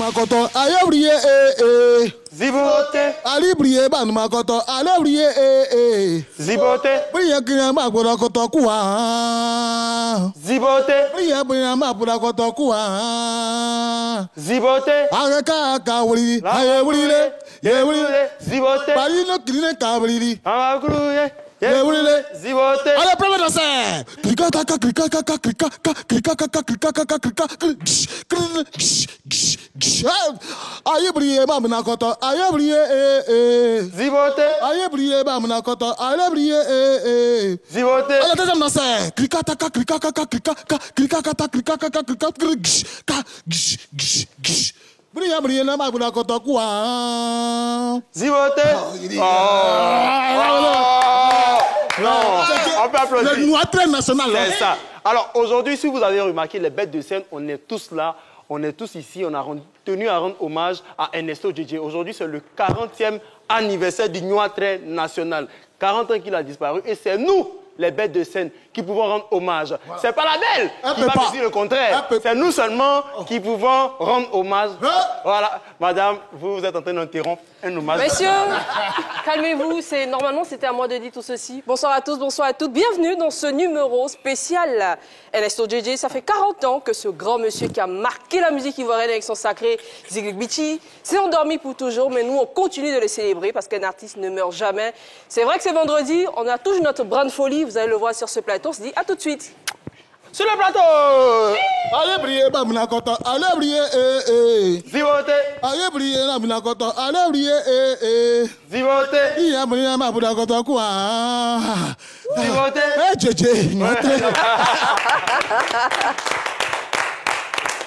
makoto, aïe briller, Zibote. Ali briller, ban makoto, allez briller, Zibote. Briller qui n'a pas pour la koto quoi. Zibote. Briller ma pour la koto quoi. Zibote. Araka kawli, aïe briller, ye briller. Zibote. Bari no kine kawli. Amakrouye. Zibote. Allez, premier danseur. Clica, caca, clica, caca, clica, clica, caca, clica, caca, clica, aïe briller, mamna koto, aïe briller, Zibote. aïe briller, mamna koto, aïe briller, Zibote. allez, deuxième danseur. Clica, caca, clica, caca, clica, clica, caca, clica, caca, clica, briller, briller, mamna koto, quoi. Zibote. Non, on peut applaudir. Le Noir national. C'est ça. Alors aujourd'hui, si vous avez remarqué, les bêtes de scène, on est tous là, on est tous ici, on a tenu à rendre hommage à Ernesto JJ. Aujourd'hui, c'est le 40e anniversaire du Noir-Trait national. 40 ans qu'il a disparu et c'est nous, les bêtes de scène, qui pouvons rendre hommage. Voilà. C'est pas la belle qui va me dire le contraire. C'est nous seulement qui pouvons rendre hommage. Voilà, madame, vous êtes en train d'interrompre un hommage. Messieurs, calmez-vous. Normalement, c'était à moi de dire tout ceci. Bonsoir à tous, bonsoir à toutes. Bienvenue dans ce numéro spécial. Ernesto JJ, ça fait 40 ans que ce grand monsieur qui a marqué la musique ivoirienne avec son sacré Ziglig Bichi s'est endormi pour toujours, mais nous, on continue de le célébrer parce qu'un artiste ne meurt jamais. C'est vrai que c'est vendredi, on a toujours notre brin de folie, vous allez le voir sur ce plateau. On se dit à tout de suite. Sur le plateau. Allez briller, bamina koto, allez briller, Zibote. allez briller, bamina koto, allez briller, Zibote. iya briller, bamina koto quoi. Zibote. JJ,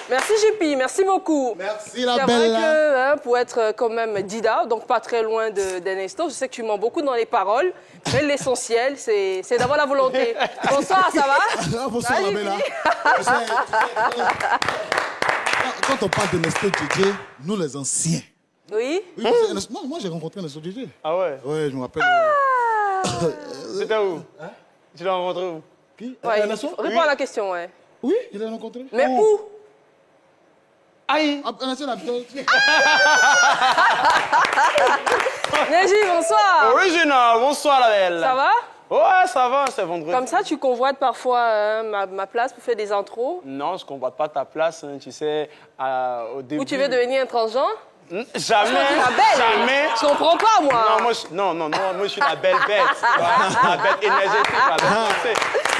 Merci JP, merci beaucoup. Merci la C'est belle. vrai que, pour être quand même Dida, donc pas très loin d'Ernesto, je sais que tu mens beaucoup dans les paroles, mais l'essentiel, c'est d'avoir la volonté. Bonsoir, ça va? Bonsoir la belle. Quand on parle de Ernesto JJ, nous les anciens. Oui? Non, moi j'ai rencontré Ernesto JJ. Ah ouais? Ouais, je me rappelle. C'était où? Tu l'as rencontré où? Qui? Ouais, Ernesto? réponds à la question, ouais. Oui, il l'a rencontré. Mais où? Aïe! Ernesto l'a Neji, bonsoir! Original, bonsoir la belle. Ça va? Ouais, ça va, c'est vendredi. Comme ça, tu convoites parfois ma place pour faire des intros? Non, je ne convoite pas ta place, hein, tu sais, au début... Ou tu veux devenir un transgenre? Jamais, La belle! jamais. Je comprends pas, moi! Non, moi, je suis la belle bête. Voilà, la bête énergétique,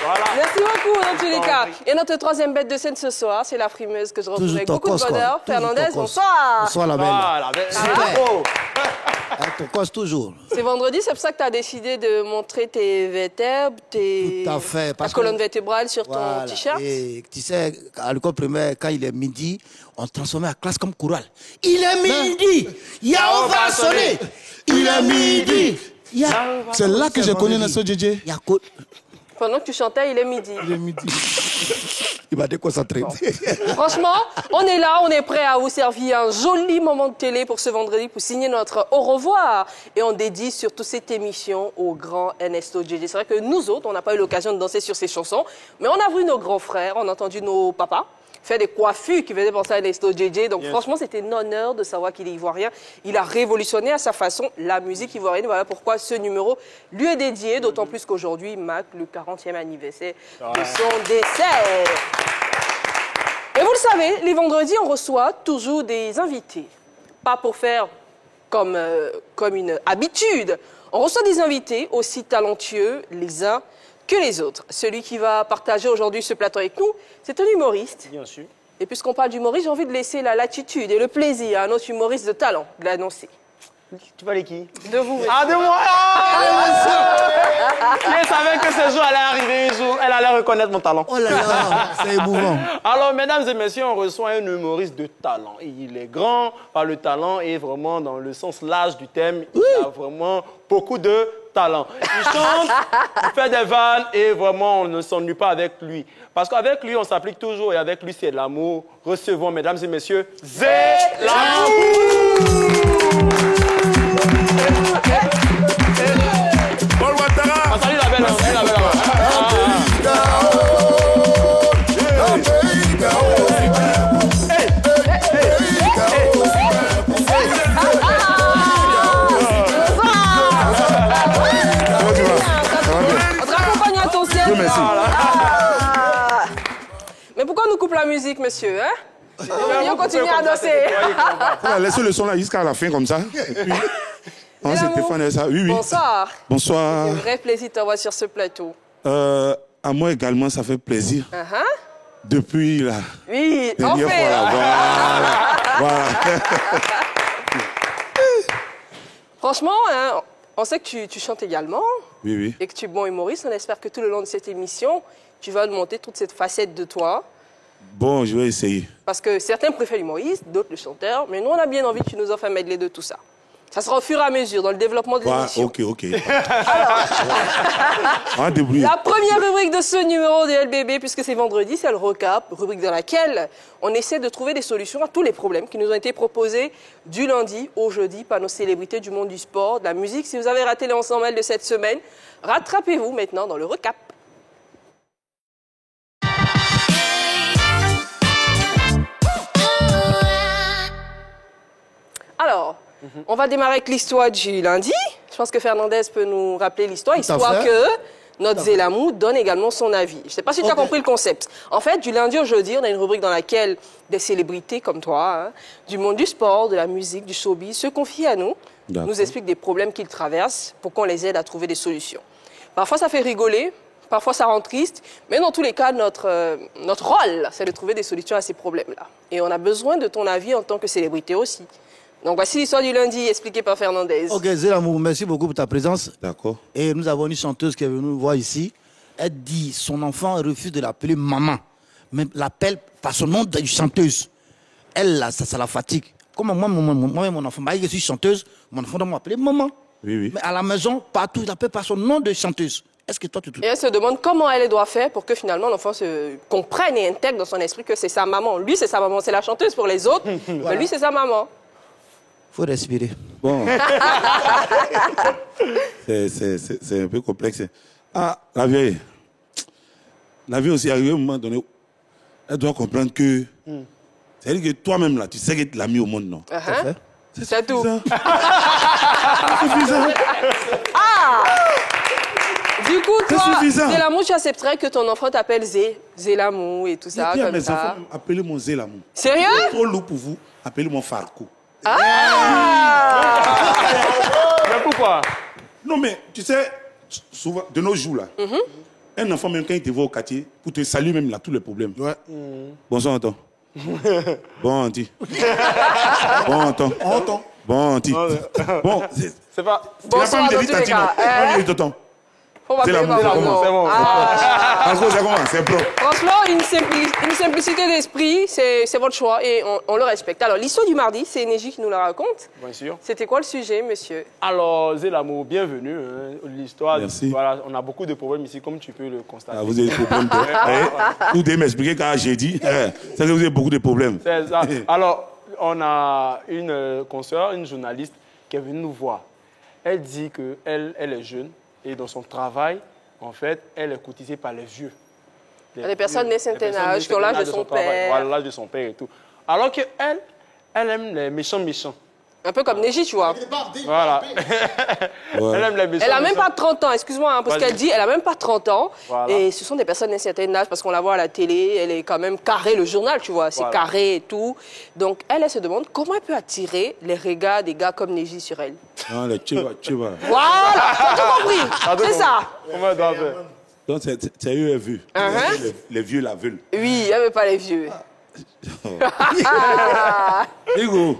voilà. Merci beaucoup, dans tous les cas. Et notre troisième bête de scène ce soir, c'est la frimeuse que je retrouve avec beaucoup de bonheur. Fernandez, bonsoir. Bonsoir la belle. Ah, la belle. Ton cause toujours. C'est vendredi, c'est pour ça que tu as décidé de montrer tes vertèbres, Tout à fait. ta colonne vertébrale sur ton t-shirt. Et tu sais, à l'école primaire, quand il est midi, on transformait la classe comme chorale. Il est midi, Yao va sonner. Il est midi. C'est là que j'ai connu Ernesto JJ. Pendant que tu chantais, il est midi. Il est midi. Il m'a déconcentré. Bon. Franchement, on est là, on est prêt à vous servir un joli moment de télé pour ce vendredi, pour signer notre au revoir. Et on dédie surtout cette émission au grand Ernesto JJ. C'est vrai que nous autres, on n'a pas eu l'occasion de danser sur ces chansons, mais on a vu nos grands frères, on a entendu nos papas faire des coiffures qui faisaient penser à Ernesto JJ. Donc franchement, c'était un honneur de savoir qu'il est ivoirien. Il a révolutionné à sa façon la musique ivoirienne. Voilà pourquoi ce numéro lui est dédié, d'autant plus qu'aujourd'hui, il marque le 40e anniversaire de son décès. Et vous le savez, les vendredis, on reçoit toujours des invités. Pas pour faire comme une habitude. On reçoit des invités aussi talentueux les uns que les autres. Celui qui va partager aujourd'hui ce plateau avec nous, c'est un humoriste. Bien sûr. Et puisqu'on parle d'humoriste, j'ai envie de laisser la latitude et le plaisir à un autre humoriste de talent de l'annoncer. Tu parlais qui? De vous. Ah, de moi! Je savais que ce jour allait arriver un jour. Elle allait reconnaître mon talent. Oh là là, c'est émouvant. Alors, mesdames et messieurs, on reçoit un humoriste de talent. Et il est grand par le talent et vraiment dans le sens large du thème. Il a vraiment beaucoup de talent. Il chante, il fait des vannes et vraiment, on ne s'ennuie pas avec lui. Parce qu'avec lui, on s'applique toujours et avec lui, c'est de l'amour. Recevons, mesdames et messieurs, Zé l'amour! Paul Ouattara. Ah, salut la belle, salut la belle. musique, monsieur, hein? On continue à danser. Voilà, laissez le son là jusqu'à la fin comme ça. Et puis, on va se défendre ça. Oui, oui. Bonsoir. Bonsoir. C'est un vrai plaisir de t'avoir sur ce plateau. À moi également, ça fait plaisir. Depuis là. Oui, on dernière fait. fois, là. Voilà. Franchement, hein, on sait que tu chantes également. Oui, oui. Et que tu es bon humoriste. On espère que tout le long de cette émission, tu vas nous montrer toute cette facette de toi. Bon, je vais essayer. Parce que certains préfèrent l'humoriste, d'autres le chanteur. Mais nous, on a bien envie que tu nous offres un medley de tout ça. Ça sera au fur et à mesure dans le développement de l'émission. Ok. On va débrouiller. La première rubrique de ce numéro de LBB, puisque c'est vendredi, c'est le recap, rubrique dans laquelle on essaie de trouver des solutions à tous les problèmes qui nous ont été proposés du lundi au jeudi par nos célébrités du monde du sport, de la musique. Si vous avez raté les 1100 mails de cette semaine, rattrapez-vous maintenant dans le recap. Alors, on va démarrer avec l'histoire du lundi. Je pense que Fernandez peut nous rappeler l'histoire, histoire que notre Zélamou donne également son avis. Je ne sais pas si tu as compris le concept. En fait, du lundi au jeudi, on a une rubrique dans laquelle des célébrités comme toi, hein, du monde du sport, de la musique, du showbiz, se confient à nous, nous expliquent des problèmes qu'ils traversent pour qu'on les aide à trouver des solutions. Parfois, ça fait rigoler, parfois, ça rend triste, mais dans tous les cas, notre rôle, c'est de trouver des solutions à ces problèmes-là. Et on a besoin de ton avis en tant que célébrité aussi. Donc, voici l'histoire du lundi expliquée par Fernandez. Ok, Zélamou, merci beaucoup pour ta présence. D'accord. Et nous avons une chanteuse qui est venue nous voir ici. Elle dit son enfant refuse de l'appeler maman, mais l'appelle par son nom de chanteuse. Elle, là, ça la fatigue. Comme moi, mon enfant, je suis chanteuse, mon enfant doit m'appeler maman. Oui. Mais à la maison, partout, il l'appelle par son nom de chanteuse. Est-ce que toi, tu... Et elle se demande comment elle doit faire pour que finalement l'enfant se comprenne et intègre dans son esprit que c'est sa maman. Lui, c'est sa maman, c'est la chanteuse pour les autres, mais lui, c'est sa maman. Faut respirer. Bon. c'est un peu complexe. Ah, la vieille. La vieille aussi, arrive à un moment donné, elle doit comprendre que... C'est-à-dire que toi-même, là, tu sais que tu l'as mis au monde, non? C'est tout. C'est suffisant. Du coup, toi, Zélamou, tu accepterais que ton enfant t'appelle Zélamou et tout ça, comme comme mes ça. enfants, appelez-moi Zélamou. Sérieux? C'est trop lourd pour vous, appelez-moi Farco. Mais pourquoi? Non, mais tu sais, souvent, de nos jours, là, un enfant, même quand il te voit au quartier, pour te saluer, même, il a tous les problèmes. Ouais. Bonsoir, Anton. Bon, Anti. Bon, Anton. Bon, Anti. Bon, c'est pas... Bonsoir, dans tous les cas. C'est l'amour, c'est bon. C'est pro. Franchement, une simplicité d'esprit, c'est votre choix et on le respecte. Alors, l'histoire du mardi, c'est Neji qui nous la raconte. Bien sûr. C'était quoi le sujet, monsieur? Alors, Zélamou, bienvenue. Hein. L'histoire, merci. Voilà, on a beaucoup de problèmes ici, comme tu peux le constater. Ah, vous avez des problèmes. Vous devez m'expliquer car j'ai dit, c'est que vous avez beaucoup de problèmes. C'est ça. Alors, on a une consoeur, une journaliste, qui est venue nous voir. Elle dit qu'elle est jeune. Et dans son travail, en fait, elle est cotisée par les vieux. Les personnes d'un certain âge, qui ont l'âge de son père. Voilà, l'âge de son père et tout. Alors qu'elle, elle aime les méchants. Un peu comme Neji, tu vois. Voilà. Elle aime les méchants. Elle n'a même pas 30 ans, excuse-moi, hein, parce qu'elle dit elle n'a même pas 30 ans. Voilà. Et ce sont des personnes d'un certain âge, parce qu'on la voit à la télé, elle est quand même carrée, le journal, tu vois, c'est carré et tout. Donc, elle se demande comment elle peut attirer les regards des gars comme Neji sur elle. Non, les tchiva. Voilà, t'as tout compris, c'est ça. Comment elle doit faire? Donc, c'est eux, elles veulent. Les vieux la veulent. Oui, elle ne veut pas les vieux. Hugo,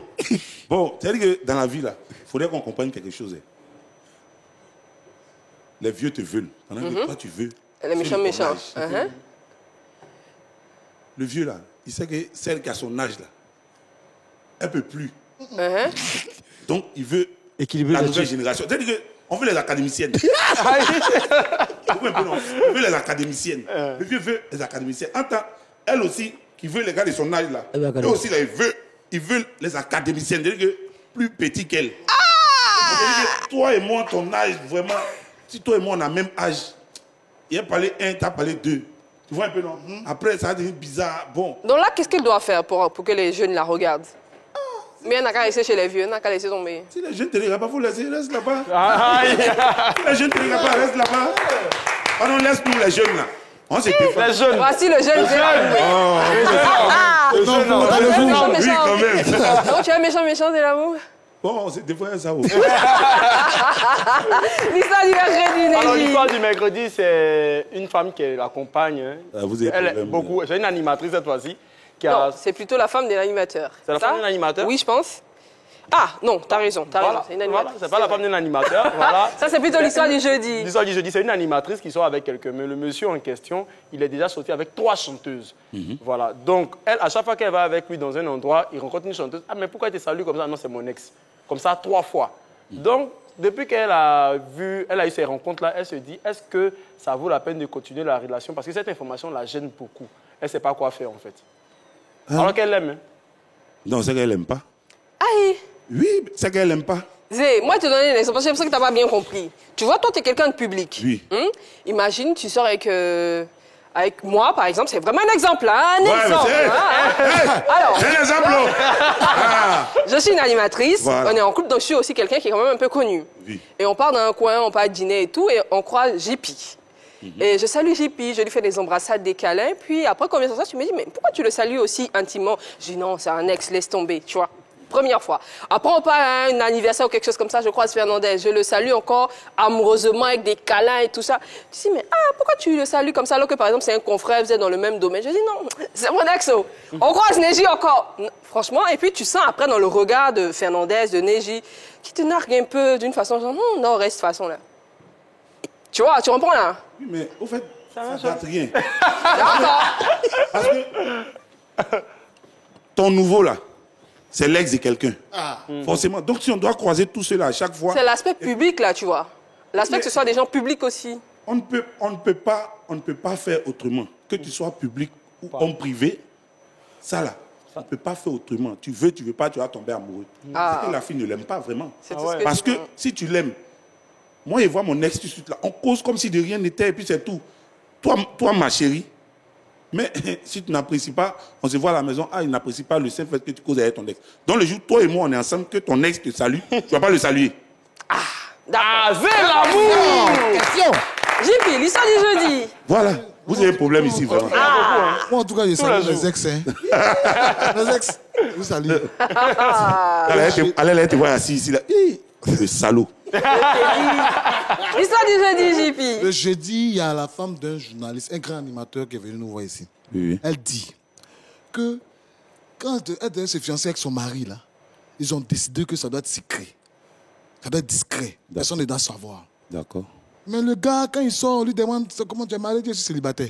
bon, c'est-à-dire que dans la vie, là, il faudrait qu'on comprenne quelque chose. Les vieux te veulent. Pendant que toi, tu veux. Les méchants. Le vieux, là, il sait que celle qui a son âge, là, elle ne peut plus. Donc, il veut équilibrer la nouvelle génération. C'est-à-dire qu'on veut les académiciennes. On veut les académiciennes. Le vieux veut les académiciennes. En tant elle aussi, qui veut les gars de son âge, là, eux aussi, là, ils veulent les académiciennes. C'est-à-dire que plus petit qu'elle. Toi et moi, ton âge, vraiment, si toi et moi, on a le même âge, il a parlé 1, tu as parlé 2. Tu vois un peu, non? Après, ça va devenir bizarre. Bon. Donc là, qu'est-ce qu'elle doit faire pour que les jeunes la regardent? Mais elle n'a qu'à laisser chez les vieux, elle n'a qu'à laisser tomber. Si les jeunes ne te regardent pas, il faut laisser, reste là-bas. Si les jeunes ne te regardent pas, reste là-bas. Pardon, laisse-nous les jeunes là. On s'est défendu. Les jeunes. Voici le jeune Zélamou. Le jeune, non. Oui, quand même. Donc tu es méchant, Zélamou. Bon, on s'est défendu ça. L'histoire du mercredi, Alors, Neji. l'histoire du mercredi, c'est une femme qui l'accompagne. Hein. Ah, vous avez Elle est problème, beaucoup. C'est une animatrice cette fois-ci. Non, c'est plutôt la femme de l'animateur. C'est la femme de l'animateur? Oui, je pense. Ah, non, t'as raison. Voilà, C'est une animatrice. c'est pas la femme d'un animateur. Voilà. Ça, c'est plutôt l'histoire du jeudi. L'histoire du jeudi, c'est une animatrice qui sort avec quelqu'un. Mais le monsieur en question, il est déjà sorti avec 3 chanteuses. Voilà. Donc, elle, à chaque fois qu'elle va avec lui dans un endroit, il rencontre une chanteuse. Ah, mais pourquoi tu salues comme ça? Non, c'est mon ex. Comme ça, 3 fois. Donc, depuis qu'elle a eu ces rencontres-là, elle se dit, est-ce que ça vaut la peine de continuer la relation? Parce que cette information la gêne beaucoup. Elle ne sait pas quoi faire, en fait. Alors qu'elle l'aime. Hein. Non, c'est qu'elle n'aime pas. Aïe. Oui, c'est qu'elle n'aime pas. Zé, moi, je te donne un exemple, parce que c'est pour ça que tu n'as pas bien compris. Tu vois, toi, tu es quelqu'un de public. Oui. Imagine, tu sors avec moi, par exemple. C'est vraiment un exemple, hein, un exemple. Alors, c'est un exemple. je suis une animatrice, Voilà. on est en couple, donc je suis aussi quelqu'un qui est quand même un peu connu. Oui. Et on part dans un coin, on part dîner et tout, et on croise JP. Et je salue JP, je lui fais des embrassades, des câlins. Puis après, quand on vient sur ça, tu me dis, mais pourquoi tu le salues aussi intimement? Je dis, non, c'est un ex, laisse tomber, tu vois. Première fois. Après, on part à un anniversaire ou quelque chose comme ça, je croise Fernandez. Je le salue encore amoureusement avec des câlins et tout ça. Tu dis, mais pourquoi tu le salues comme ça alors que, par exemple, c'est un confrère, vous êtes dans le même domaine? Je dis, non, c'est mon ex. On croise Neji encore. Franchement, et puis tu sens après dans le regard de Fernandez, de Neji, qui te nargue un peu d'une façon, genre, non, reste de façon là. Tu vois, tu comprends là? Oui, mais au fait, ça ne date rien. D'accord. Parce que ton nouveau, là, c'est l'ex de quelqu'un. Forcément. Donc, si on doit croiser tout cela à chaque fois... C'est l'aspect public là, tu vois. L'aspect que ce soit des gens publics aussi. On ne peut pas faire autrement. Que tu sois public ou homme privé, ça là, on ne peut pas faire autrement. Tu veux pas, tu vas tomber amoureux. C'est que la fille ne l'aime pas vraiment. C'est tout ce que Parce tu que si tu l'aimes, moi, je vois mon ex tout de suite là, on cause comme si de rien n'était et puis c'est tout. Toi, ma chérie, mais si tu n'apprécies pas, on se voit à la maison, il n'apprécie pas le simple fait que tu causes avec ton ex. Donc le jour, toi et moi, on est ensemble, que ton ex te salue, tu ne vas pas le saluer. C'est l'amour! Question. JP, l'histoire du jeudi. Voilà, vous avez un problème ici, vraiment. Moi, en tout cas, je salue les ex. Hein. Les ex, vous saluez. Allez, te voir assis ici, là. Le salaud. L'histoire du jeudi, JP. Le jeudi, il y a la femme d'un journaliste, un grand animateur qui est venu nous voir ici. Oui. Elle dit que quand elle devait se fiancer avec son mari, là, ils ont décidé que ça doit être secret. Ça doit être discret. Personne ne doit savoir. D'accord. Mais le gars, quand il sort, on lui demande comment tu es marié, il dit je suis célibataire.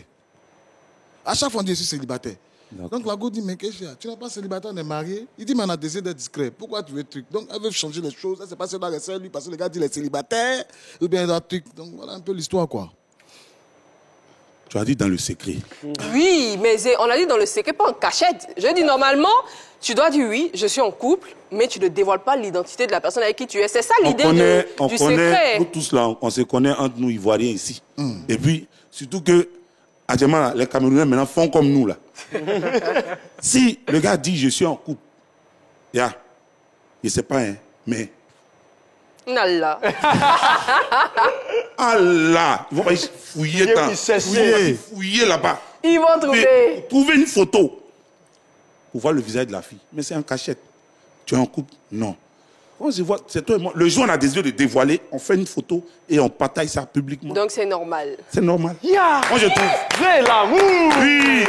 À chaque fois, on dit je suis célibataire. Donc la go dit, mais qu'est-ce qu'il y a? Tu n'es pas célibataire, on est marié. Il dit, mais on a décidé d'être discret. Pourquoi tu veux truc? Donc elle veut changer les choses. Elle ne sait pas si elle doit rester lui parce que le gars dit il est célibataire ou bien il doit truc. Donc voilà un peu l'histoire, quoi. Tu as dit dans le secret. Oui, mais on a dit dans le secret, pas en cachette. Je dis normalement, tu dois dire oui, je suis en couple, mais tu ne dévoiles pas l'identité de la personne avec qui tu es. C'est ça l'idée du secret. Nous tous là, on se connaît entre nous Ivoiriens ici. Et puis, surtout que, actuellement, là, les Camerounais maintenant font comme nous là. Si le gars dit je suis en couple, je ne sais pas, hein, mais Nalla. Allah, ils vont pas fouiller fouiller là-bas. Ils vont trouver. Trouver une photo pour voir le visage de la fille. Mais c'est en cachette. Tu es en couple? Non. On se voit, c'est toi et moi. Le jour où on a décidé de dévoiler, on fait une photo et on partage ça publiquement. Donc c'est normal. C'est normal. Moi, je trouve. C'est l'amour! Oui.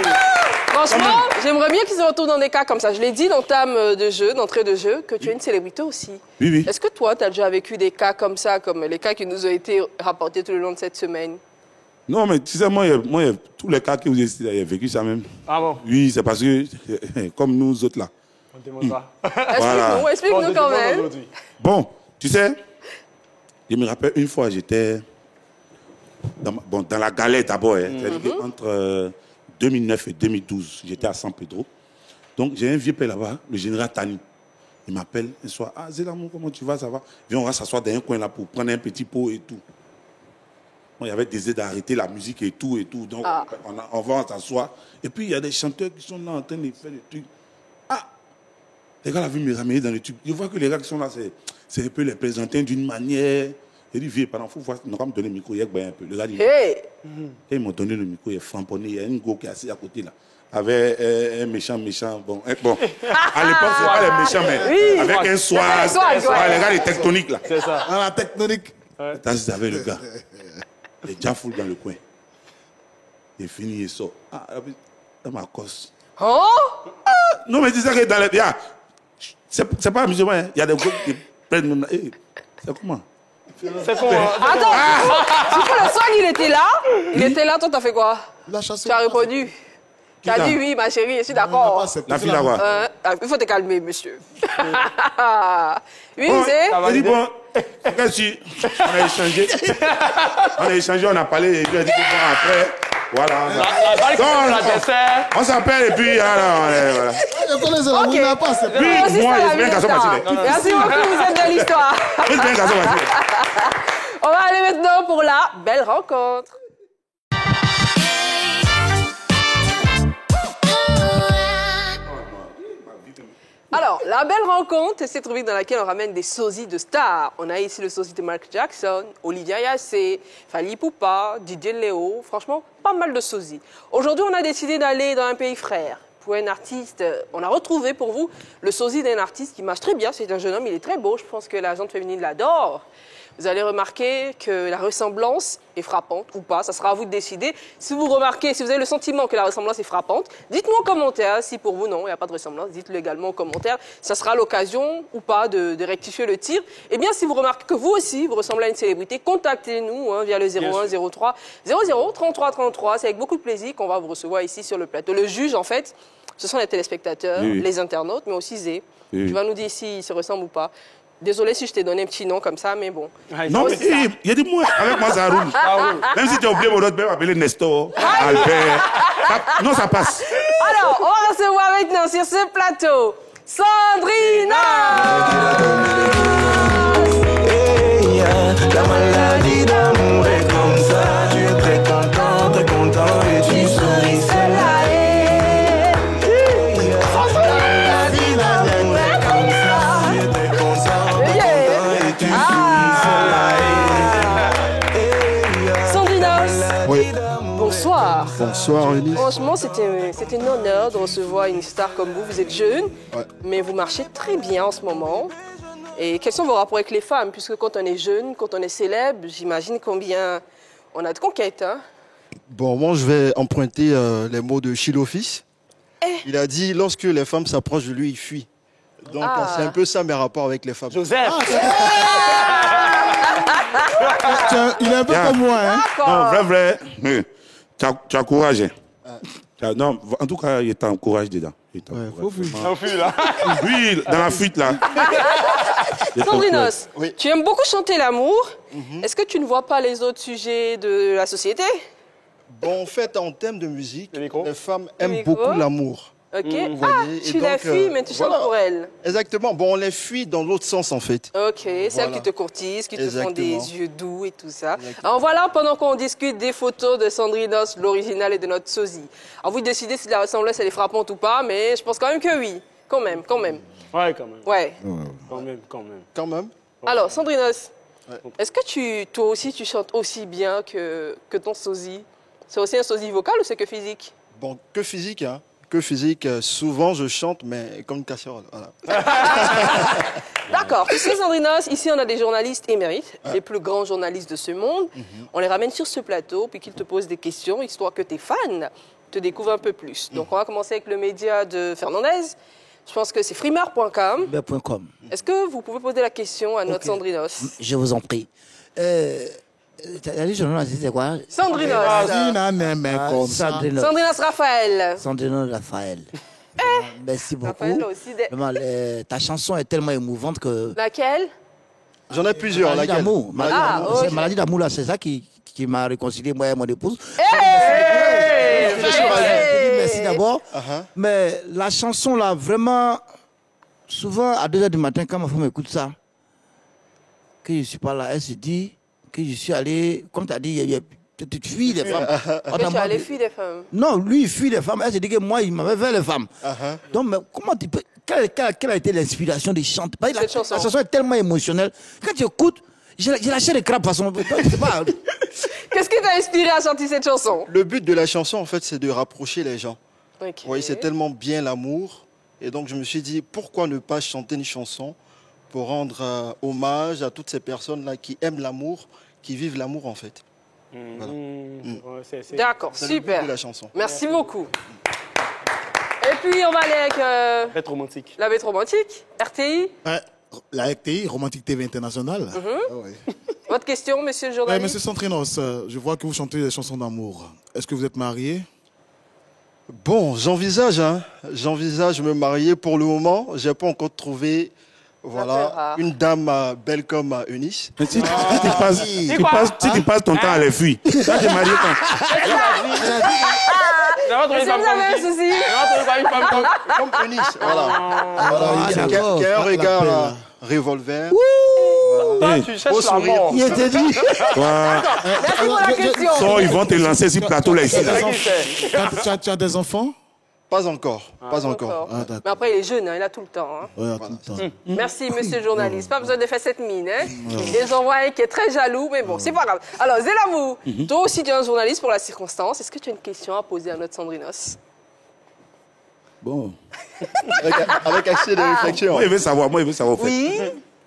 Franchement, j'aimerais bien qu'ils se retrouvent dans des cas comme ça. Je l'ai dit d'entame de jeu, d'entrée de jeu, que tu es une célébrité aussi. Oui, oui. Est-ce que toi, tu as déjà vécu des cas comme ça, comme les cas qui nous ont été rapportés tout le long de cette semaine? Non, mais tu sais, moi, tous les cas que vous avez cités, j'ai vécu ça même. Ah bon? Oui, c'est parce que, comme nous autres là. On demande pas. Explique-nous quand même. Bon, tu sais, je me rappelle une fois, j'étais dans la galère d'abord, hein, c'est-à-dire entre 2009 et 2012, j'étais à San Pedro. Donc, j'ai un vieux père là-bas, le général Tani. Il m'appelle un soir, Zélamou, comment tu vas, ça va? Viens, on va s'asseoir dans un coin là pour prendre un petit pot et tout. Bon, il y avait des aides d'arrêter la musique et tout. Donc, on va s'asseoir. Et puis, il y a des chanteurs qui sont là en train de faire des trucs. Les gars, la vu me ramener dans les trucs. Je vois que les gars qui sont là, c'est un peu les présenter d'une manière. Il dit, vieux, pendant faut voir, on va me donner le micro, il y a un peu. Le gars dit, Hey! et ils m'ont donné le micro, il est framponné, il y a une go qui est assise à côté là. Avec un méchant, bon. À l'époque, c'est pas les méchants, mais Oui. avec un soir, Swag, ouais. les gars, les tectoniques là. C'est ça. À la tectonique. Tant qu'ils avaient le gars, les gens foulent dans le coin. Il finit, il sort. Ah, dans ma cosse. Oh! Non, mais disais que dans les. C'est pas amusement, hein. Il y a des groupes qui prennent. C'est comment? C'est faux. Hein. Attends! Tu vois, le swag, il était là. Il était là, toi, t'as fait quoi? La chasse. Tu as répondu. Tu as ça? dit oui, ma chérie, je suis d'accord. La fille là-bas. Il faut te calmer, monsieur. Oui, Bon, c'est. il dit bon, on a échangé, on a parlé, et puis il a dit que bon, après, voilà. La dessert. On s'appelle et puis, alors, voilà. Je connais ça, Ok. on n'a pas. C'est pas. Oui, Aussi, moi, c'est la j'espère vie qu'à de ce ça. passé. Merci beaucoup, vous êtes de l'histoire. J'espère qu'à ce passé. On va aller maintenant pour la belle rencontre. Alors, la belle rencontre, c'est cette rubrique dans laquelle on ramène des sosies de stars. On a ici le sosie de Michael Jackson, Olivia Yassé, Fally Ipupa, DJ Léo. Franchement, pas mal de sosies. Aujourd'hui, on a décidé d'aller dans un pays frère. Pour un artiste, on a retrouvé pour vous le sosie d'un artiste qui marche très bien. C'est un jeune homme, il est très beau. Je pense que la gente féminine l'adore. Vous allez remarquer que la ressemblance est frappante ou pas. Ça sera à vous de décider. Si vous remarquez, si vous avez le sentiment que la ressemblance est frappante, dites-nous en commentaire. Si pour vous, non, il n'y a pas de ressemblance, dites-le également en commentaire. Ça sera l'occasion ou pas de rectifier le tir. Et bien, si vous remarquez que vous aussi, vous ressemblez à une célébrité, contactez-nous via le 01 03 00 33 33. C'est avec beaucoup de plaisir qu'on va vous recevoir ici sur le plateau. Le juge, en fait, ce sont les téléspectateurs, Oui. les internautes, mais aussi Zé. Oui. Tu vas nous dire s'il se ressemble ou pas. Désolé si je t'ai donné un petit nom comme ça, mais bon. Non, mais il a dit moi, avec moi, ça roule. Même si tu as oublié mon autre, même appeler Nestor, Albert. Non, ça passe. Alors, on va recevoir maintenant sur ce plateau Sandrina. La maladie d'amour est comme ça. Tu es très content, et tu souris seul. La maladie d'amour est comme ça. Tu es très content, et tu souris seul. Sandrina, Oui. bonsoir. Bonsoir, Eunice. Franchement, c'était un honneur de recevoir une star comme vous. Vous êtes jeune, Ouais. mais vous marchez très bien en ce moment. Et quels sont vos rapports avec les femmes? Puisque quand on est jeune, quand on est célèbre, j'imagine combien on a de conquêtes. Hein? Bon, moi, je vais emprunter les mots de Chilofis. Il a dit, lorsque les femmes s'approchent de lui, il fuit. Donc, c'est un peu ça mes rapports avec les femmes. Joseph. Tiens, il est un peu Bien. comme moi, hein. Non, vrai. Tu as courage. Hein. Non, en tout cas, il t'en courage dedans. Ouais, faut fuir. On fuit là. Oui, dans la fuite là. Sandrinos, Oui. tu aimes beaucoup chanter l'amour. Est-ce que tu ne vois pas les autres sujets de la société? Bon, en fait, en termes de musique, Le micro. les femmes Le aiment micro. beaucoup l'amour. Ok. Vous Ah, voyez, et tu la donc, fuis, mais tu chantes voilà. pour elle. Exactement. Bon, on les fuit dans l'autre sens, en fait. Ok, celles Voilà. qui te courtisent, qui te font Exactement. des yeux doux et tout ça. Exactement. Alors voilà, pendant qu'on discute des photos de Sandrinos, l'original et de notre sosie. Alors vous décidez si la ressemblance elle est frappante ou pas, mais je pense quand même que oui. Quand même. Ouais, quand même. Ouais. Quand même. Alors, Sandrinos, est-ce que toi aussi, tu chantes aussi bien que ton sosie? C'est aussi un sosie vocal ou c'est que physique? Bon, que physique, hein. Que physique. Souvent, je chante, mais comme une casserole. Voilà. D'accord. Tu sais, Sandrinos, ici, on a des journalistes émérites, les plus grands journalistes de ce monde. On les ramène sur ce plateau, puis qu'ils te posent des questions, histoire que tes fans te découvrent un peu plus. Donc, on va commencer avec le média de Fernandez. Je pense que c'est frimeur.com. .com. Est-ce que vous pouvez poser la question à notre Ok. Sandrinos? Je vous en prie. T'as dit journaliste, c'est quoi? Sandrinos. Vas-y, nan, mais comme ça. Sandrino. Sandrinos Raphaël. Sandrino Raphaël. Merci beaucoup. Raphaël aussi. Vraiment, ta chanson est tellement émouvante que... Laquelle? J'en ai plusieurs. Maladie Laquelle? d'amour. Ah, ok. C'est Maladie d'amour, là, c'est ça qui m'a réconcilié, moi et mon épouse. Hey! Je dis merci d'abord. Mais la chanson, là, vraiment, souvent, à 2h du matin, quand ma femme écoute ça, que je ne suis pas là, elle se dit que je suis allé, comme tu as dit, tu fuis les femmes. Que tu as les filles des femmes. Non, lui, il fuit les femmes. Elle se dit que moi, il m'avait fait les femmes. Donc, mais comment tu peux... Quelle a été l'inspiration des chants? Parce que Cette chanson. La chanson est tellement émotionnelle. Quand tu écoutes, J'ai lâché les crabes, de toute façon. Je sais pas. Qu'est-ce qui t'a inspiré à chanter cette chanson? Le but de la chanson, en fait, c'est de rapprocher les gens. Ok. Vous voyez, c'est tellement bien l'amour. Et donc, je me suis dit, pourquoi ne pas chanter une chanson pour rendre hommage à toutes ces personnes-là qui aiment l'amour, qui vivent l'amour, en fait. Voilà. Ouais, D'accord, C'est le but super. de la chanson. Merci beaucoup. Et puis, on va aller avec Bête romantique. la bête romantique, RTI. Ouais, la RTI, Romantique TV International. Ah ouais. Votre question, monsieur le Ouais, journaliste? monsieur Centrinos, je vois que vous chantez des chansons d'amour. Est-ce que vous êtes marié? Bon, j'envisage me marier pour le moment. Je n'ai pas encore trouvé une dame belle comme Eunice. Mais si tu passes ton temps à les fuir, toi, tu es marié quand? Est-ce que vous avez un souci? Comme Eunice, voilà. Qui a un regard revolver. Tu cherches la mort. Il était dit. Merci pour la question. So, ils vont te lancer sur le plateau là, ici. Là. Tu as des enfants? Pas encore, pas encore. D'accord. Ah, d'accord. Mais après, il est jeune, hein, il a tout le temps. Hein. Ouais, tout le temps. Merci, monsieur le journaliste. Pas besoin de faire cette mine. Hein. Et j'en vois un qui est très jaloux, mais bon, c'est pas grave. Alors, Zélamou, toi aussi, tu es un journaliste pour la circonstance. Est-ce que tu as une question à poser à notre Sandrinos? Bon. Avec accès de réflexion. Moi, il veut savoir, en fait. Oui.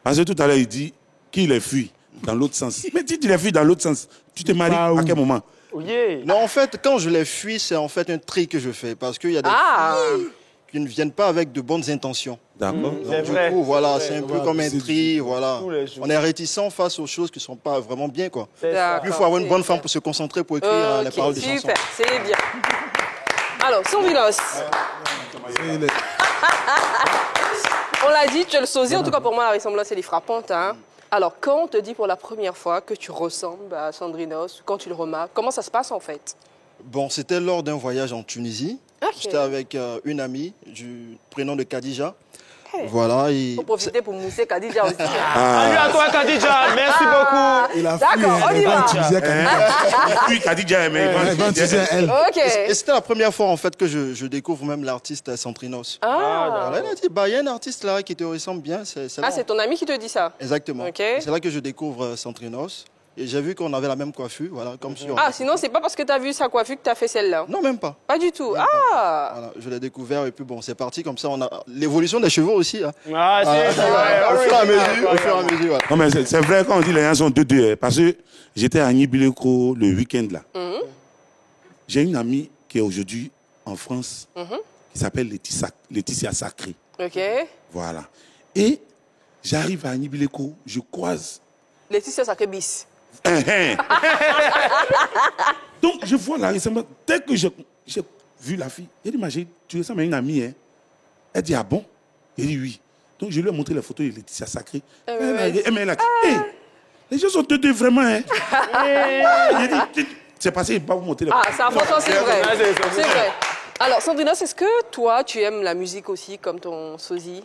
Parce que tout à l'heure, il dit qu'il les fuit dans l'autre sens. Mais si tu les fuis dans l'autre sens, tu te maries à quel moment? Oui. Non, en fait, quand je les fuis, c'est en fait un tri que je fais. Parce qu'il y a des filles qui ne viennent pas avec de bonnes intentions. D'accord. C'est Du vrai. coup, voilà, c'est un peu comme un tri, voilà. Tous les jours. On est réticent face aux choses qui ne sont pas vraiment bien, quoi. D'accord. Il faut avoir une bonne C'est femme bien. pour se concentrer pour écrire les Ok, paroles des chansons. super, c'est bien. Alors, Sandrinos, on l'a dit, tu es le sosie. En tout cas, pour moi, la ressemblance, elle est frappante. Hein. Alors, quand on te dit pour la première fois que tu ressembles à Sandrinos, quand tu le remarques, comment ça se passe en fait? Bon, c'était lors d'un voyage en Tunisie. Ok. J'étais avec une amie du prénom de Khadija. Voilà. Et Faut profiter pour mousser Khadija aussi. Salut à toi, Khadija. Merci beaucoup. Il a D'accord, on y va. Puis, Khadija, mais Elle va utiliser elle. Ok. et c'était la première fois en fait que je découvre même l'artiste Centrinos. Ah, Voilà, elle a dit, bah, il y a un artiste là qui te ressemble bien. C'est là. c'est ton ami qui te dit ça? Exactement. Ok. C'est là que je découvre Centrinos. Et j'ai vu qu'on avait la même coiffure, voilà, comme si on... Ah, sinon, c'est pas parce que tu as vu sa coiffure que tu as fait celle-là? Non, même pas. Pas du tout. Ah! Voilà, je l'ai découvert et puis bon, c'est parti comme ça. On a l'évolution des cheveux aussi. Hein. Ah, c'est vrai. Au fur et à mesure, voilà. Non, mais c'est vrai quand on dit les gens sont deux. Parce que j'étais à Nibileko le week-end là. J'ai une amie qui est aujourd'hui en France qui s'appelle Laetitia Sacré. Ok. Voilà. Et j'arrive à Nibileko, je croise. Laetitia Sacré bis. Donc je vois la ressemblance. Dès que j'ai vu la fille, j'ai dit, mais tu ressembles à une amie. Hein? Elle dit, ah bon? Elle dit oui. Donc je lui ai montré les photos de Laetitia Sacré. Elle a dit, hey, les gens sont deux vraiment. Hein? J'ai dit, c'est passé, il ne va pas vous montrer les photos. Ah, ça, franchement, c'est vrai. c'est C'est vrai. Alors, Sandrinos, est-ce que toi, tu aimes la musique aussi, comme ton sosie?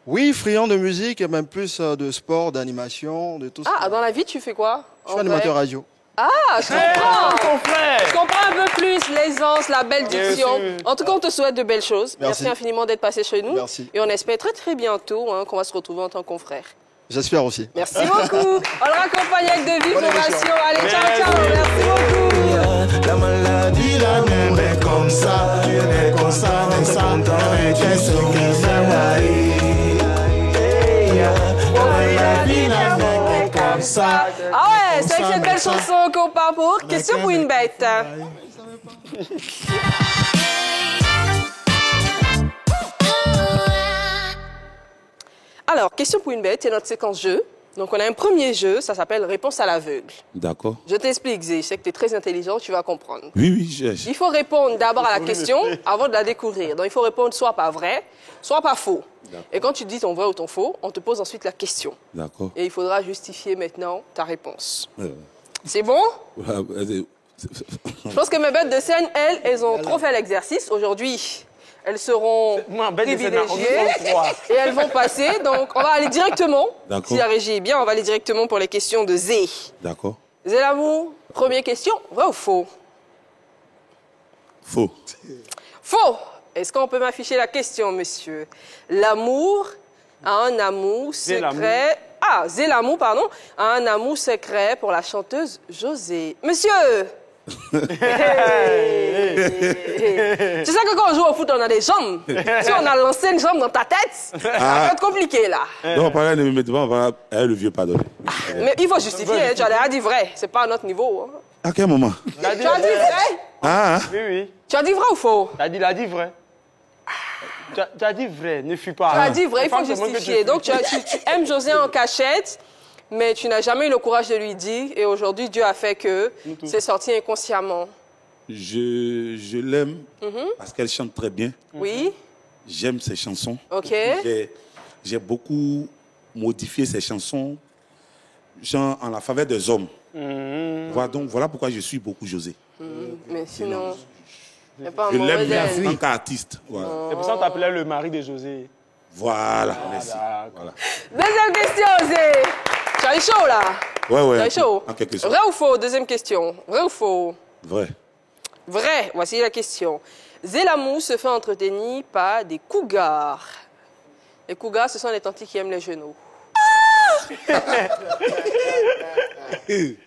Oui, friand de musique et même plus de sport, d'animation, de tout ça. Ah, dans la vie, tu fais quoi? Je suis animateur radio. Ah, je comprends. ton frère. Je comprends un peu plus l'aisance, la belle Bien diction. sûr. En tout cas, on te souhaite de belles choses. Merci. Infiniment d'être passé chez nous. Merci. Et on espère très très bientôt qu'on va se retrouver en tant que confrères. J'espère aussi. Merci beaucoup. On le raccompagne avec de vives ovations. Allez, ciao, ciao. Merci beaucoup. La maladie, l'amour est comme ça. Tu es comme ça, mais ça content et tu sais que c'est la vie, l'amour est comme ça. Ah ouais, c'est avec cette belle chanson qu'on part pour question pour une bête. Alors, question pour une bête, c'est notre séquence jeu. Donc, on a un premier jeu, ça s'appelle Réponse à l'aveugle. D'accord. Je t'explique, Zé, je sais que tu es très intelligent, tu vas comprendre. Oui, Il faut répondre d'abord à la question avant de la découvrir. Donc, il faut répondre soit pas vrai, soit pas faux. Et quand tu dis ton vrai ou ton faux, on te pose ensuite la question. D'accord. Et il faudra justifier maintenant ta réponse. C'est bon? Je pense que mes bêtes de scène, elles ont trop fait l'exercice. Aujourd'hui, elles seront Moi, bête de scène, on privilégiées est en 3. et elles vont passer. Donc, on va aller directement, D'accord. si la régie est bien, on va aller directement pour les questions de Zé. D'accord. Zélamou, première question, vrai ou faux? Faux. Faux. Est-ce qu'on peut m'afficher la question, monsieur? L'amour a un amour Zélamou. secret. Zélamou, a un amour secret pour la chanteuse José. Monsieur! Tu sais que quand on joue au foot, on a des jambes. Si on a lancé une jambe dans ta tête, ça va être compliqué, là. Non, par là, ne me mettez pas, le vieux pardonné. Mais il faut justifier, hein, tu as déjà dit vrai. C'est pas à notre niveau. Hein. À quel moment? Tu as dit vrai? Oui. Tu as dit vrai ou faux? Il a dit vrai. Tu as dit vrai, ne fuis pas. Tu as dit vrai, il faut justifier. Donc tu aimes José en cachette, mais tu n'as jamais eu le courage de lui dire. Et aujourd'hui, Dieu a fait que c'est sorti inconsciemment. Je l'aime parce qu'elle chante très bien. Oui. J'aime ses chansons. OK. J'ai beaucoup modifié ses chansons, genre en la faveur des hommes. Voilà pourquoi je suis beaucoup José. Mais sinon... Je l'aime bien en tant qu'artiste. Voilà. C'est pour ça qu'on t'appelait le mari de José. Voilà, merci. Voilà. Deuxième question, Zé. Tu as eu chaud, là? Ouais. Tu as eu chaud? En quelque sorte. Vrai ou faux? Deuxième question. Vrai ou faux? Vrai. Vrai. Voici la question. Zélamou se fait entretenir par des cougars. Les cougars, ce sont les tantis qui aiment les genoux. Si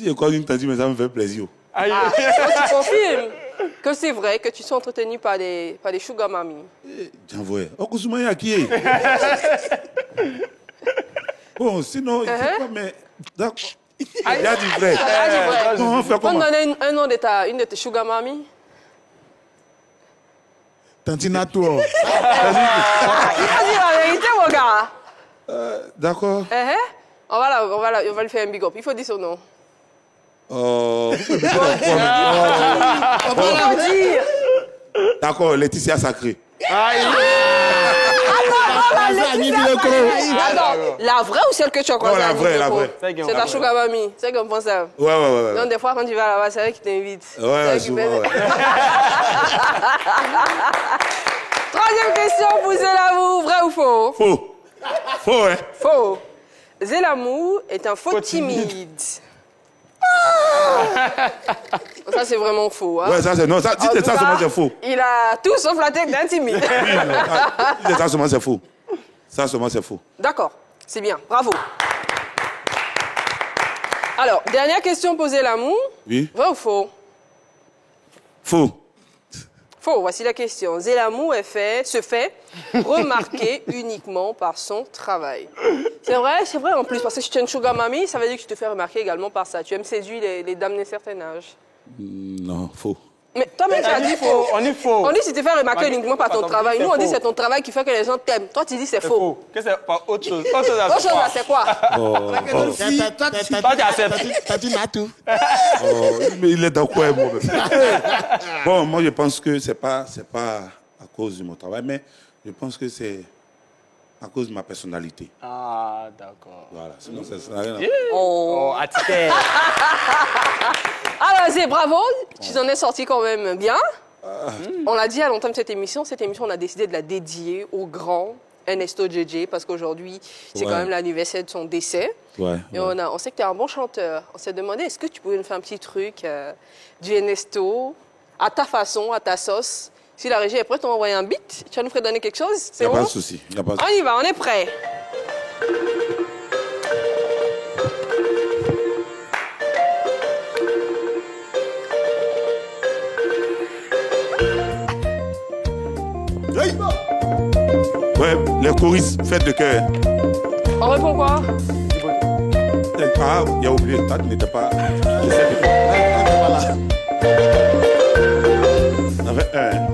je crois une tante, mais ça me fait plaisir. Tu confirmes que c'est vrai que tu sois entretenu par des sugar mami? J'envoie. Okusumaya qui est? Bon, sinon, il faut pas, mais... D'accord. Il a dit vrai. On peut donner un nom de une de tes sugar mami? Tantina Tour. Il a dit la vérité, mon gars. D'accord. On va lui faire un big up. Il faut dire son nom. On peut le dire. D'accord, Laetitia Sacré. Attends, la vraie ou celle que tu as croisée? La vraie. C'est ta sugar mami. C'est comme ça. Ouais. Donc des fois, quand tu vas là-bas, c'est elle qui t'invite. Ouais, souvent, ouais. Troisième question pour Zélamou. Vrai ou faux? Faux, hein? Faux. Zélamou est un faux timide. Ça, c'est vraiment faux. Hein? Ouais, ça, c'est... Non, ça, dites ça, seulement, c'est faux. Il a tout sauf la tête d'un timide. Oui, non, dites ça, seulement, c'est faux. Ça, seulement, c'est faux. D'accord, c'est bien. Bravo. Alors, dernière question pour Zélamou. Oui. Vrai ou faux? Faux. Faux, voici la question. Zélamou se fait remarquer uniquement par son travail. C'est vrai en plus, parce que si tu es une sugar mami, ça veut dire que tu te fais remarquer également par ça. Tu aimes séduire les dames d'un certain âge. Non, faux. Mais toi-même, tu as dit faux. On est faux. On dit que tu te fais remarquer uniquement par ton travail. Nous, on dit que c'est ton travail qui fait que les gens t'aiment. Toi, tu dis que c'est faux. Que c'est pas autre chose. Autre chose, c'est quoi? Tantina Tour. Mais il est dans quoi, moi? Bon, moi, je pense que c'est pas à cause de mon travail, mais je pense que c'est à cause de ma personnalité. Ah, d'accord. Voilà, sinon ça n'a rien à Oh, attiqué. Alors, c'est bravo, tu en es sorti quand même bien. On l'a dit à l'entame de cette émission, on a décidé de la dédier au grand Ernesto JJ parce qu'aujourd'hui, c'est quand même l'anniversaire de son décès. Et on sait que tu es un bon chanteur. On s'est demandé, est-ce que tu pouvais nous faire un petit truc du Ernesto, à ta façon, à ta sauce? Si la régie est prête, on va envoyer un beat. Tu vas nous faire donner quelque chose? Il n'y a pas de souci. On y va, on est prêt. Ouais, les choristes, fête de cœur. On répond quoi? Ah, il a oublié, toi, tu n'étais pas... Avec un.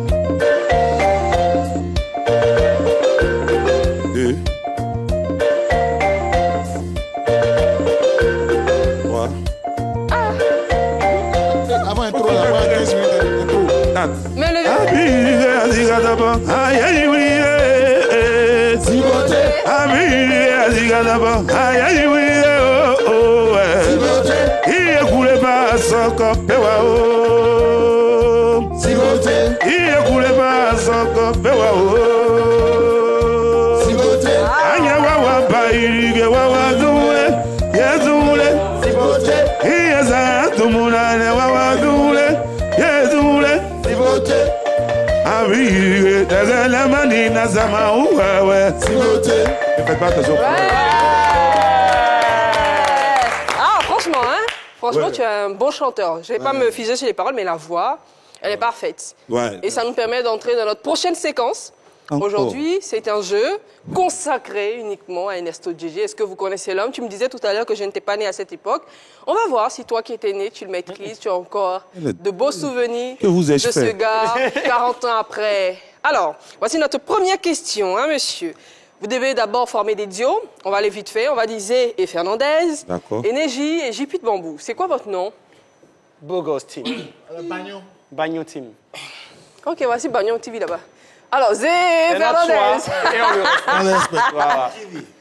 2. 3. Avant intro, avant 15 minutes intro. 4. Mais le... Faites pas attention. Franchement, Ouais. tu es un bon chanteur. Je vais pas me figer sur les paroles, mais la voix, elle est parfaite. Ouais. Et ça nous permet d'entrer dans notre prochaine séquence. Encore. Aujourd'hui, c'est un jeu consacré uniquement à Ernesto Djedje. Est-ce que vous connaissez l'homme? Tu me disais tout à l'heure que je n'étais pas né à cette époque. On va voir si toi qui étais né, tu le maîtrises, tu as encore de beaux souvenirs Que vous ai-je de ce fait? gars 40 ans après. Alors, voici notre première question, hein, monsieur. Vous devez d'abord former des duos. On va aller vite fait. On va dire Zé et Fernandez. D'accord. Énergie et JP de Bambou. C'est quoi votre nom? Bogos Team. Bagno Team. Ok, voici Bagnon TV là-bas. Alors, Zé Et et notre Fernandez. choix, et on le respecte. On les respecte. Voilà.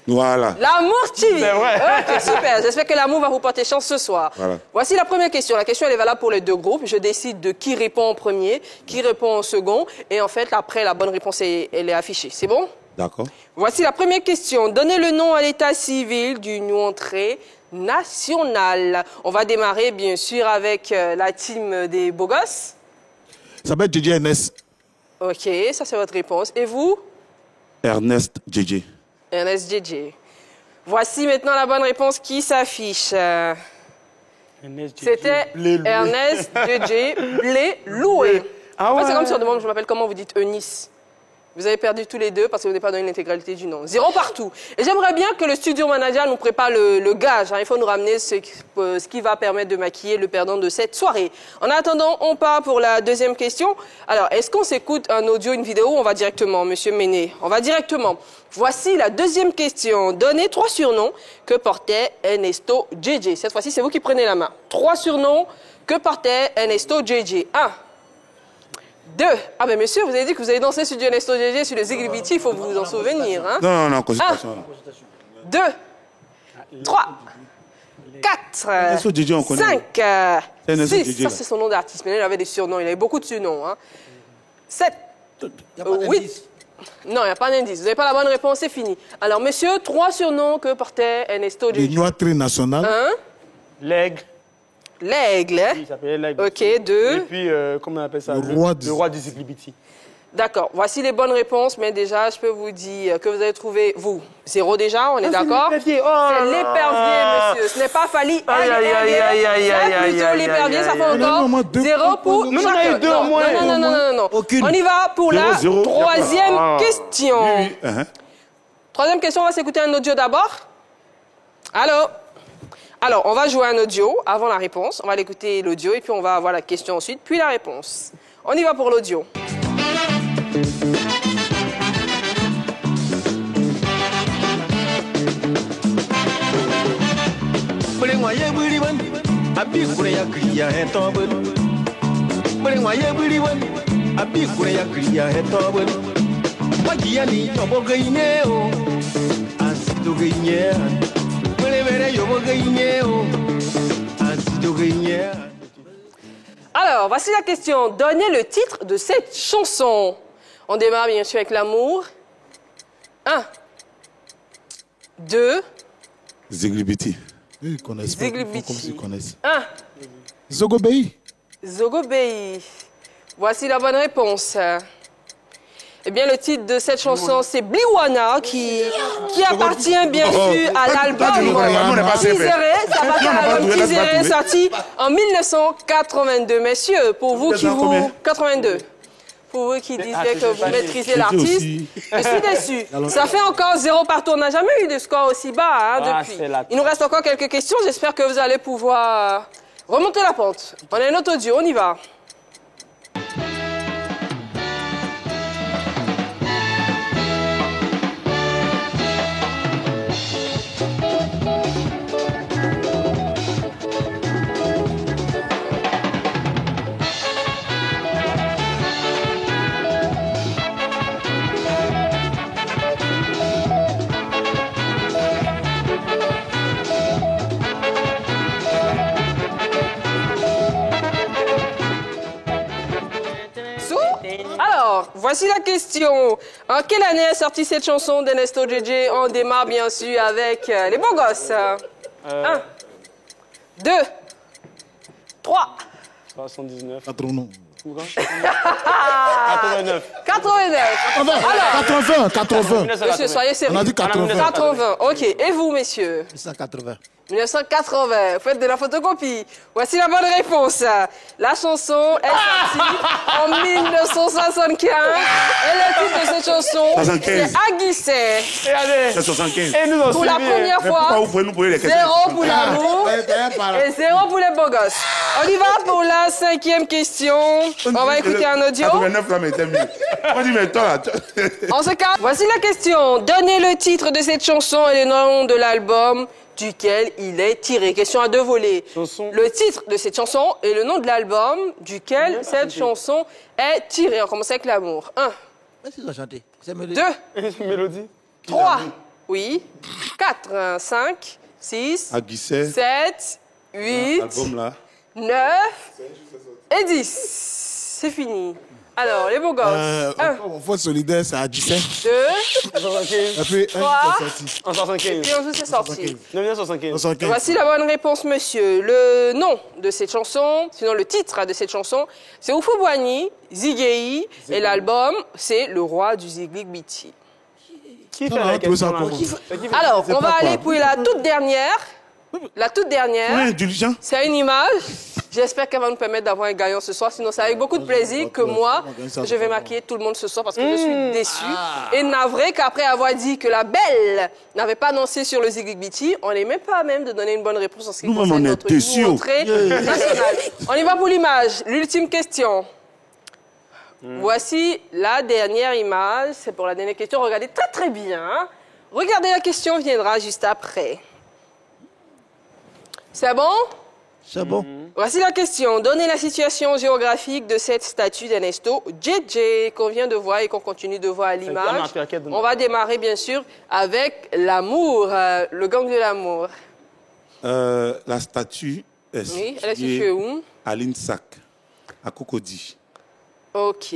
Voilà. L'amour TV. C'est vrai. Ok, super. J'espère que l'amour va vous porter chance ce soir. Voilà. Voici la première question. La question, elle est valable pour les deux groupes. Je décide de qui répond en premier, qui répond en second. Et en fait, après, la bonne réponse, elle est affichée. C'est bon? D'accord. Voici la première question. Donnez le nom à l'état civil d'une entrée nationale. On va démarrer, bien sûr, avec la team des beaux gosses. Ça s'appelle Djedje Ernest. Ok, ça c'est votre réponse. Et vous? Ernest Djedje. Ernest Djedje. Voici maintenant la bonne réponse qui s'affiche. C'était Ernest Djedje Blé Loué. Ah En fait, c'est ouais. comme si on demande, je m'appelle comment, vous dites Eunice. Vous avez perdu tous les deux parce que vous n'avez pas donné l'intégralité du nom. 0 partout. Et j'aimerais bien que le studio manager nous prépare le gage. Hein. Il faut nous ramener ce qui va permettre de maquiller le perdant de cette soirée. En attendant, on part pour la deuxième question. Alors, est-ce qu'on s'écoute un audio, une vidéo ou on va directement, monsieur Méné? On va directement. Voici la deuxième question. Donnez 3 surnoms que portait Ernesto Djedje. Cette fois-ci, c'est vous qui prenez la main. 3 surnoms que portait Ernesto Djedje. 1. 2. Ah ben monsieur, vous avez dit que vous avez dansé sur du Ernesto Djedje, sur le Zigribiti, il faut vous en souvenir. Hein? Non, consultation. 2. 3. 4. Ernesto Djedje, on connaît. 5. Ernesto 6. Djedje, Ça, là. c'est son nom d'artiste. Mais là, il avait des surnoms. Il avait beaucoup de surnoms. Hein? 7. Il n'y a pas 8. d'indice. Non, il n'y a pas d'indice. Vous n'avez pas la bonne réponse, c'est fini. Alors, monsieur, 3 surnoms que portait Ernesto Les Djedje. Noiteries nationales. 1. L'aigle. L'aigle. Il s'appelait l'aigle. Ok, 2. Et puis, comment on appelle ça? Le roi du- Le roi du Ziglibiti. D'accord, voici les bonnes réponses, mais déjà, je peux vous dire que vous avez trouvé, vous, 0 déjà, on est d'accord? l'épervier. Oh C'est là là. l'épervier, monsieur. Ce n'est pas Fali. Aïe, aïe, aïe, aïe, aïe, C'est aïe, plutôt aïe, l'épervier, aïe, ça fait aïe, encore aïe. Non, 0 pour Non, non, on a chacun. eu 2 au moins. Non. Aucune. On y va pour la 0, 0. troisième Ah. question. Troisième question, on va s'écouter un audio d'abord. Allô? Alors, on va jouer un audio avant la réponse. On va l'écouter l'audio et puis on va avoir la question ensuite, puis la réponse. On y va pour l'audio. Alors, voici la question. Donnez le titre de cette chanson. On démarre bien sûr avec l'amour. 1. 2. Ziglibiti. Ils connaissent pas. Ziglibiti. Ils font comme s'ils connaissent. 1. Zogobei. Zogobei. Voici la bonne réponse. Eh bien, le titre de cette chanson, c'est Bliwana, qui appartient bien sûr à l'album Kizere. Ça appartient à l'album Kizere, sorti en 1982. Messieurs, pour vous qui vous... 82. Pour vous qui disiez que vous maîtrisez l'artiste, je suis déçu. Ça fait encore 0 partout. On n'a jamais eu de score aussi bas hein, Ah, depuis. c'est la- Il nous reste encore quelques questions. J'espère que vous allez pouvoir remonter la pente. On a un autre audio, on y va. Alors, voici la question. En quelle année est sortie cette chanson d'Ernesto Djedje? On démarre bien sûr avec les beaux gosses. 1, 2, 3, 79. 89. 89. 89. 80. Monsieur, soyez On sérieux. a dit 80. 80. Ok. Et vous, messieurs? 180. 1980. Faites de la photocopie. Voici la bonne réponse. La chanson est sortie en 1975. Et le titre de cette chanson, 75. c'est Aguisset. Regardez. C'est 75. Et nous en Pour la suivi. première Mais pourquoi fois, vous pouvez nous poser les questions? 0 pour l'amour et 0 pour les beaux gosses. On y va pour la 5e question. On va écouter un audio. 89 là, mais t'es mieux. On dit, mais toi là. En ce cas, voici la question. Donnez le titre de cette chanson et le nom de l'album duquel il est tiré. Question à 2 volets. Chanson. Le titre de cette chanson et le nom de l'album duquel cette chanson est tirée. On commence avec l'amour. 1, Qu'est-ce qu'ils ont chanté? 2, Mélodie. 3, oui, 4, 5, 6, Aguisset. 7, 8, Album là. 9 et 10. C'est fini. Alors, les beaux gosses. 1, On faut être solidaire, c'est à 17. 2, Et puis, un Trois. qui est sorti. En 75. et ensuite c'est sorti. 1975. 75. Voici la bonne réponse, monsieur. Le nom de cette chanson, sinon le titre de cette chanson, c'est Oufou Boigny, Zigei, et l'album, c'est Le Roi du Ziglig Biti. Qui fait Non, la on trouve ça question là? comment? Qui fait- Alors, C'est on pas va quoi. aller pour la toute dernière. La toute dernière, Indulgent. c'est une image. J'espère qu'elle va nous permettre d'avoir un gagnant ce soir. Sinon, c'est avec beaucoup de plaisir que moi, je vais maquiller tout le monde ce soir parce que je suis déçue. Et navrée qu'après avoir dit que la belle n'avait pas dansé sur le Ziglig Biti, on n'est même pas à même de donner une bonne réponse en ce qui Nous-mêmes, concerne on est notre déçus. entrée nationale. On y va pour l'image. L'ultime question. Voici la dernière image. C'est pour la dernière question. Regardez très très bien. Regardez, la question viendra juste après. C'est bon? C'est bon. Voici la question. Donnez la situation géographique de cette statue d'Ernesto JJ qu'on vient de voir et qu'on continue de voir à l'image. On va démarrer bien sûr avec l'amour, le gang de l'amour. La statue est Oui, elle est située où? à l'INSAC, à Cocody. Ok.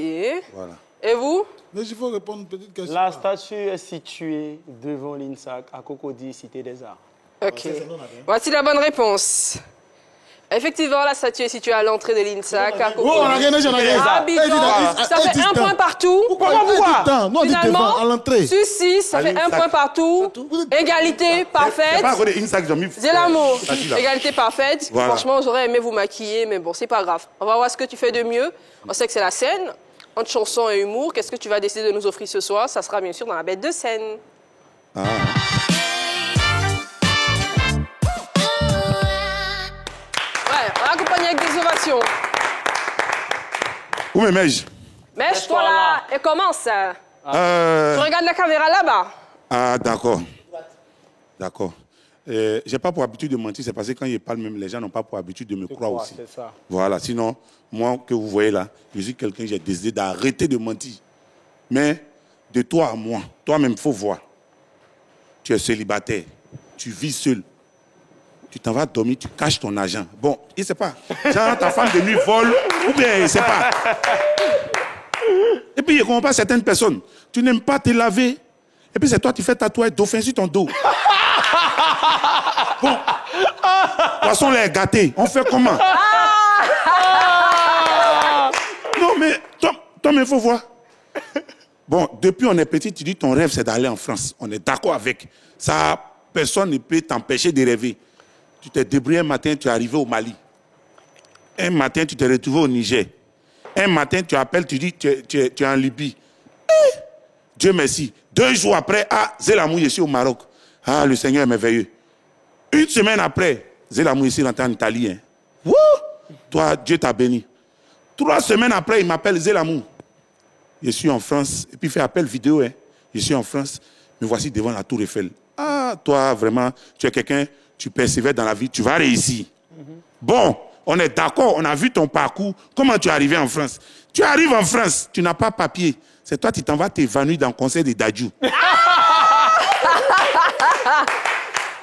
Voilà. Et vous? Mais il faut répondre à une petite question. La statue est située devant l'INSAC à Cocody, Cité des Arts. Ok. Voici la bonne réponse. Effectivement, la statue est située à l'entrée de l'INSAC à Oh, on a Cocody. gagné, j'en ai gagné. Ça fait un point partout. Pourquoi? Non, on dit devant, à l'entrée. Si, ça À fait un l'INSAC. point partout. Égalité C'est parfaite. pas encore INSAC, ils ont mis. C'est l'amour. statue là. Égalité parfaite. Voilà. Franchement, j'aurais aimé vous maquiller, mais bon, c'est pas grave. On va voir ce que tu fais de mieux. On sait que c'est la scène. Entre chanson et humour, qu'est-ce que tu vas décider de nous offrir ce soir? Ça sera bien sûr dans la bête de scène. Ah. Ouais, on va accompagner avec des ovations. Où me mets-je? Mèche-toi là et commence. Tu regardes la caméra là-bas. Ah, d'accord. D'accord. J'ai pas pour habitude de mentir, c'est parce que quand je parle, même les gens n'ont pas pour habitude de me croire aussi. C'est ça. Voilà, sinon, moi que vous voyez là, je suis quelqu'un, j'ai décidé d'arrêter de mentir. Mais de toi à moi, toi-même, il faut voir. Tu es célibataire, tu vis seul. Tu t'en vas dormir, tu caches ton argent. Bon, il ne sait pas. Genre, ta femme de nuit vole, ou bien il ne sait pas. Et puis, il ne comprend pas certaines personnes. Tu n'aimes pas te laver. Et puis, c'est toi qui fais tatouer dauphin sur ton dos. Bon. Poisson là est gâté. On fait comment? Non, mais toi, il faut voir. Bon, depuis on est petit, tu dis ton rêve, c'est d'aller en France. On est d'accord avec. Ça, personne ne peut t'empêcher de rêver. Tu t'es débrouillé un matin, tu es arrivé au Mali. Un matin, tu t'es retrouvé au Niger. Un matin, tu appelles, tu dis, tu es en Libye. Dieu merci. 2 jours après, Zélamou, je suis au Maroc. Ah, le Seigneur est merveilleux. Une semaine après, Zélamou, ici, rentré en Italie. Hein. Wouh! Toi, Dieu t'a béni. 3 semaines après, il m'appelle Zélamou. Je suis en France. Et puis, il fait appel vidéo. Hein. Je suis en France. Me voici devant la Tour Eiffel. Ah, toi, vraiment, tu es quelqu'un, tu persévères dans la vie, tu vas réussir. Bon, on est d'accord, on a vu ton parcours. Comment tu es arrivé en France? Tu arrives en France, tu n'as pas papier. C'est toi qui t'en vas t'évanouir dans le conseil de Dadju.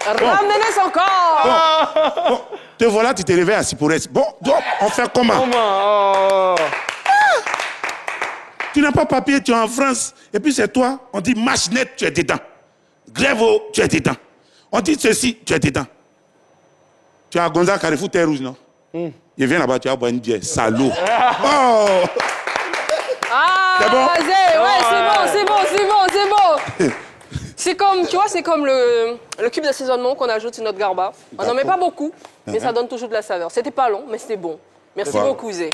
Ramenez son corps. Bon, te voilà, tu te réveilles à Sipores. Bon, donc, on fait comment? Tu n'as pas papier, tu es en France. Et puis c'est toi, on dit match net, tu es dedans. Grève, tu es dedans. On dit ceci, tu es dedans. Tu as Gonzague Carrefour Terre Rouge, non? Il vient là-bas, tu vas boire une bière. Salaud. Oh! Ah, C'est bon? c'est bon. C'est comme, tu vois, c'est comme le cube d'assaisonnement qu'on ajoute sur notre garba. On n'en met pas beaucoup, mais ça donne toujours de la saveur. C'était pas long, mais c'était bon. Merci beaucoup, Zé.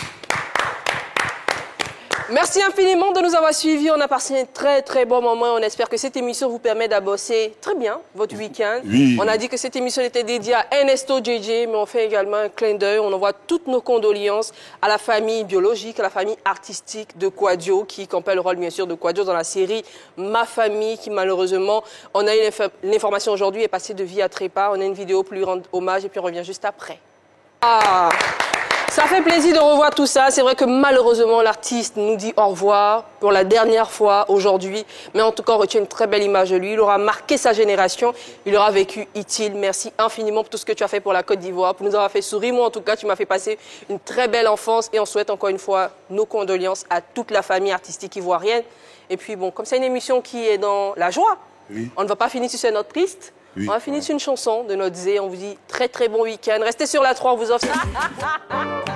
Merci infiniment de nous avoir suivis. On a passé un très très bon moment. On espère que cette émission vous permet d'abosser très bien votre week-end. Oui. On a dit que cette émission était dédiée à Ernesto JJ, mais on fait également un clin d'œil. On envoie toutes nos condoléances à la famille biologique, à la famille artistique de Quadio, qui campait le rôle bien sûr de Quadio dans la série Ma Famille, qui malheureusement, on a eu l'information aujourd'hui, est passée de vie à trépas. On a une vidéo pour lui rendre hommage et puis on revient juste après. Ah. Ça fait plaisir de revoir tout ça. C'est vrai que malheureusement, l'artiste nous dit au revoir pour la dernière fois aujourd'hui. Mais en tout cas, on retient une très belle image de lui. Il aura marqué sa génération. Il aura vécu utile. Merci infiniment pour tout ce que tu as fait pour la Côte d'Ivoire, pour nous avoir fait sourire. Moi, en tout cas, tu m'as fait passer une très belle enfance. Et on souhaite encore une fois nos condoléances à toute la famille artistique ivoirienne. Et puis bon, comme c'est une émission qui est dans la joie, on ne va pas finir sur cette note triste. On va finir sur une chanson de notre Zé. On vous dit très très bon week-end. Restez sur la 3, on vous offre ça.